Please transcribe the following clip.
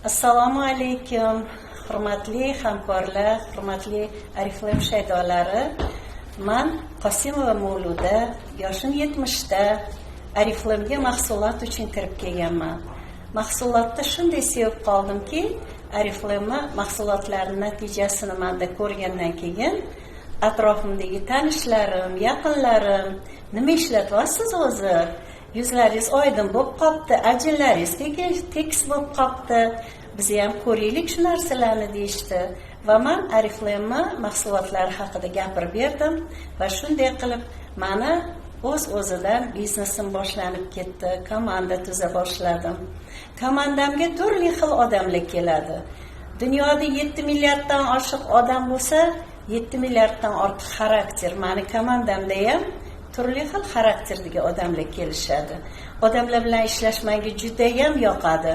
Assalomu alaykum, hurmatli hamkorlar, hurmatli Oriflame shaydolari. Men Qosimova Mavluda, yoshim 70da, Oriflame'ga mahsulot uchun kirib kelganman. Mahsulotni shunday sevib qoldimki, Oriflame mahsulotlarining natijasini menda ko'rgandan keyin atrofimdagi tanishlarim, yaqinlarim, nima ishlatyapsiz o'zi? Yuzlaringiz oydin bo'lib qopti, ajinlaringiz tekis bo'lib qopti. Biz ham ko'raylik shu narsalarni deyishdi. Va men Oriflame mahsulotlari haqida gapirib berdim va shunday qilib mana o'z-o'zidan biznesim boshlanib ketdi. Komanda tuza boshladim. Komandamga turli xil odamlar keladi. Dunyoda 7 milliarddan oshiq odam bo'lsa, 7 milliarddan ortiq xarakter. Meni komandamda ham turli xil xarakterdagi odamlar kelishadi. Odamlar bilan ishlash menga juda ham yoqadi.